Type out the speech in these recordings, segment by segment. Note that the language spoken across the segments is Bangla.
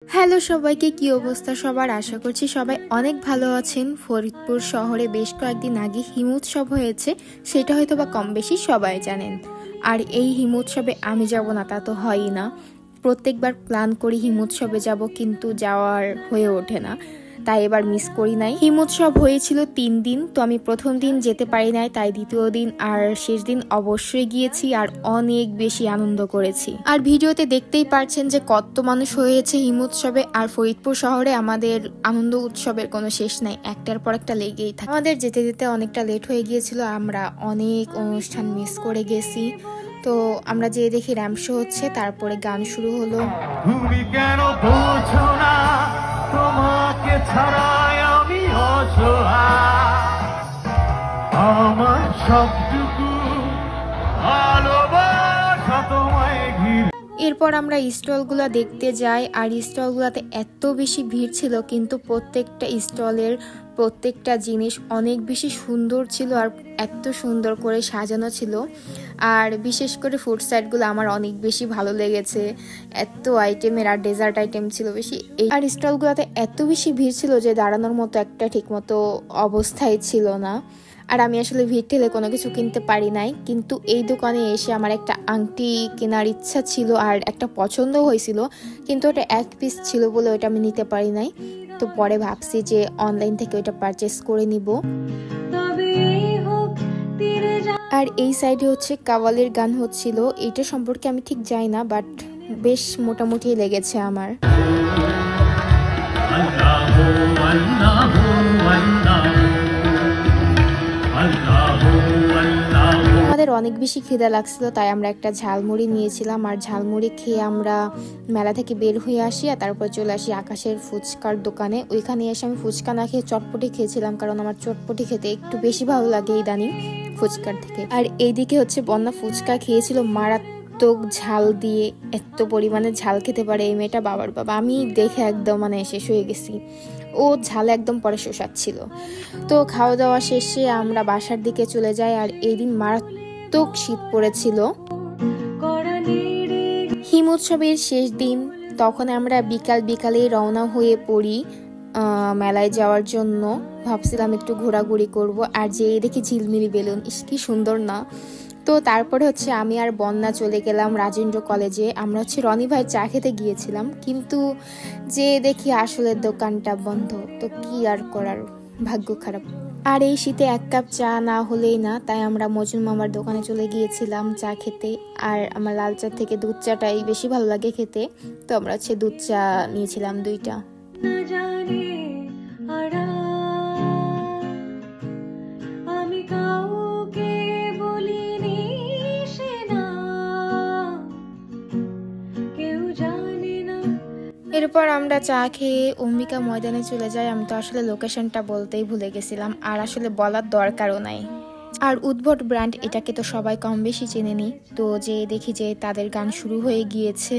হ্যালো সবাইকে, কি অবস্থা সবার? আশা করছি সবাই অনেক ভালো আছেন। ফরিদপুর শহরে বেশ কয়েকদিন আগে হিমোৎসব হয়েছে, সেটা হয়তো বা কম বেশি সবাই জানেন। আর এই হিমোৎসবে আমি যাব না তা তো হয়ই না। প্রত্যেকবার প্ল্যান করি হিমোৎসবে যাব, কিন্তু যাওয়ার হয়ে ওঠে না, তাই এবার মিস করি নাই। হিমোৎসব হয়েছিল 3 দিন, তো আমি প্রথম দিন যেতে পারি নাই, তাই দ্বিতীয় দিন আর শেষ দিন অবশ্যই গিয়েছি আর অনেক বেশি আনন্দ করেছি। আর ভিডিওতে দেখতেই পারছেন যে কত মানুষ হয়েছে হিমোৎসবে। আর ফরিদপুর শহরে আমাদের আনন্দ উৎসবের কোনো শেষ নাই, একটার পর একটা লেগেই থাকে। আমাদের যেতে যেতে অনেকটা লেট হয়ে গিয়েছিল, আমরা অনেক অনুষ্ঠান মিস করে গেছি। তো আমরা যেয়ে দেখি র্যাম্প শো হচ্ছে, তারপরে গান শুরু হলো। তুমি কেন বোঝো না তোমাকে ছাড়াই আমি অসহায়, আমার সবটুকু ভালোবাসা তোমায় ঘিরে। এরপর আমরা স্টলগুলো দেখতে যাই, আর স্টলগুলোতে এত বেশি ভিড় ছিল, কিন্তু প্রত্যেকটা স্টলের প্রত্যেকটা জিনিস অনেক বেশি সুন্দর ছিল আর এত সুন্দর করে সাজানো ছিল। আর বিশেষ করে ফুড সাইডগুলো আমার অনেক বেশি ভালো লেগেছে, এত আইটেমের আর ডেজার্ট আইটেম ছিল বেশি। আর স্টলগুলোতে এত বেশি ভিড় ছিল যে দাঁড়ানোর মতো একটা ঠিকমতো অবস্থায় ছিল না। আর আমি আসলে ভিড় ঠেলে কোনো কিছু কিনতে পারি নাই, কিন্তু এই দোকানে এসে আমার একটা আংটি কেনার ইচ্ছা ছিল আর একটা পছন্দ হয়েছিল, কিন্তু ওটা এক পিস ছিল বলে ওটা আমি নিতে পারি নাই। তো পরে ভাবছি যে অনলাইন থেকে ওটা পারচেস করে নিব। আর এই সাইডে হচ্ছে কাওয়ালির গান হচ্ছিল, এইটা সম্পর্কে আমি ঠিক জানি না, বাট বেশ মোটামুটি লেগেছে আমার। আমাদের অনেক বেশি খিদা লাগছিল, তাই আমরা একটা ঝালমুড়ি নিয়েছিলাম। আর ঝালমুড়ি খেয়ে আমরা মেলা থেকে বের হয়ে আসি, আর তারপর চলে আসি আকাশের ফুচকার দোকানে। ওইখানে এসে আমি ফুচকা না খেয়ে চটপটি খেয়েছিলাম, কারণ আমার চটপটি খেতে একটু বেশি ভালো লাগে ইদানিং ফুচকার থেকে। আর এইদিকে হচ্ছে বন্যা ফুচকা খেয়েছিল মারাত্মক ঝাল দিয়ে। এত পরিমাণে ঝাল খেতে পারে এই মেয়েটা, বাবার বাবা! আমি দেখে একদম শেষ হয়ে গেছি। ও ঝালে একদম পরে শোষাচ্ছিল। তো খাওয়া দাওয়া শেষে আমরা বাসার দিকে চলে যাই। আর এই দিন মারাত্মক শীত পড়েছিল। হিমোৎসবের শেষ দিন, তখন আমরা বিকালে রওনা হয়ে পড়ি মেলায় যাওয়ার জন্য। ভাবছিলাম একটু ঘোরাঘুরি করব, আর যেয়ে দেখি ঝিলমিলি বেলুন, ইস কি সুন্দর না! তো তারপরে হচ্ছে আমি আর বন্যা চলে গেলাম রাজেন্দ্র কলেজে। আমরা হচ্ছে রনি ভাই চা খেতে গিয়েছিলাম, কিন্তু যে দেখি আসলে দোকানটা বন্ধ। তো কি আর করার, ভাগ্য খারাপ। আর এই শীতে এক কাপ চা না হলেই না, তাই আমরা মজনু মামার দোকানে চলে গিয়েছিলাম চা খেতে। আর আমার লাল চা থেকে দুধ চাটাই বেশি ভালো লাগে খেতে, তো আমরা হচ্ছে দুধ চা নিয়েছিলাম 2টা। এরপর আমরা চা খেয়ে অম্বিকা ময়দানে চলে যাই। আমি তো আসলে লোকেশনটা বলতেই ভুলে গেছিলাম, আর আসলে বলার দরকারও নাই। আর উদ্ভট ব্র্যান্ড, এটাকে তো সবাই কম বেশি চেনে নি। তো যে দেখি যে তাদের গান শুরু হয়ে গিয়েছে।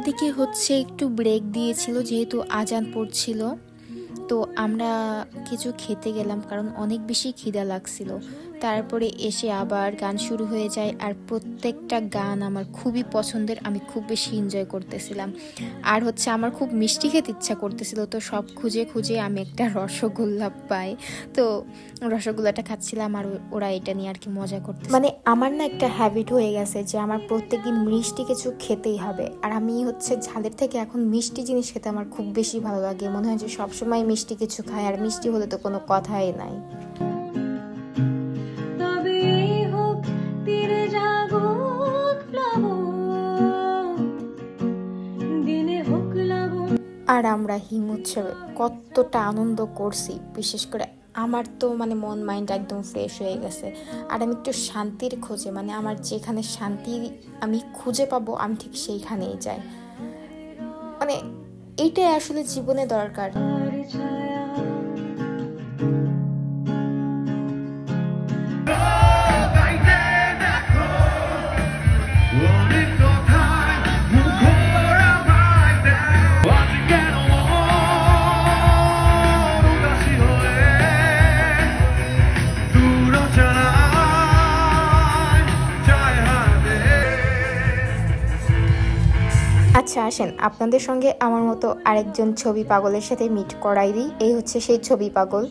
দিকে হচ্ছে একটু ব্রেক দিয়েছিল, যেহেতু আজান পড়ছিল। তো আমরা কিছু খেতে গেলাম, কারণ অনেক বেশি খিদা লাগছিল। তারপরে এসে আবার গান শুরু হয়ে যায়, আর প্রত্যেকটা গান আমার খুবই পছন্দের, আমি খুব বেশি এনজয় করতেছিলাম। আর হচ্ছে আমার খুব মিষ্টি খেতে ইচ্ছা করতেছিল, তো সব খুঁজে খুঁজে আমি একটা রসগোল্লা পাই, তো রসগোল্লাটা খাচ্ছিলাম। আর ওরা এটা নিয়ে আর কি মজা করতে, আমার না একটা হ্যাবিট হয়ে গেছে যে আমার প্রত্যেকদিন মিষ্টি কিছু খেতেই হবে। আর আমি হচ্ছে ঝালের থেকে এখন মিষ্টি জিনিস খেতে আমার খুব বেশি ভালো লাগে, মনে হয় যে সবসময় মিষ্টি কিছু খাই, আর মিষ্টি হলে তো কোনো কথাই নাই। আর আমরা হিমোৎসবে কতটা আনন্দ করছি, বিশেষ করে আমার তো মন মাইন্ড একদম ফ্রেশ হয়ে গেছে। আর আমি একটু শান্তির খোঁজে, আমার যেখানে শান্তি আমি খুঁজে পাবো আমি ঠিক সেইখানেই যাই। এইটাই আসলে জীবনে দরকার। আচ্ছা আসেন আপনাদের সঙ্গে আমার মতো আরেকজন ছবি পাগলের সাথে মিট করাই দিই। এই হচ্ছে সেই ছবি পাগল।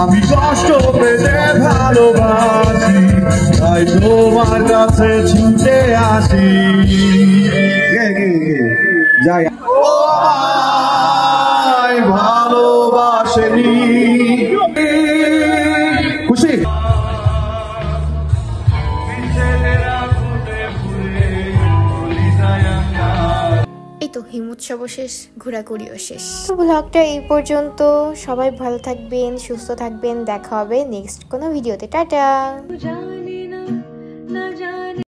আমি কষ্ট পেতে ভালোবাসি, তাই তোমার কাছে ছুটে আসি। যাই ও আমায় ভালোবাসেনি। খুশি এই তো হিমোৎসবও শেষ, ঘোরাঘুরিও শেষ। তো ব্লগটা এই পর্যন্ত। সবাই ভালো থাকবেন, সুস্থ থাকবেন। দেখা হবে নেক্সট কোনো ভিডিওতে। টাটা।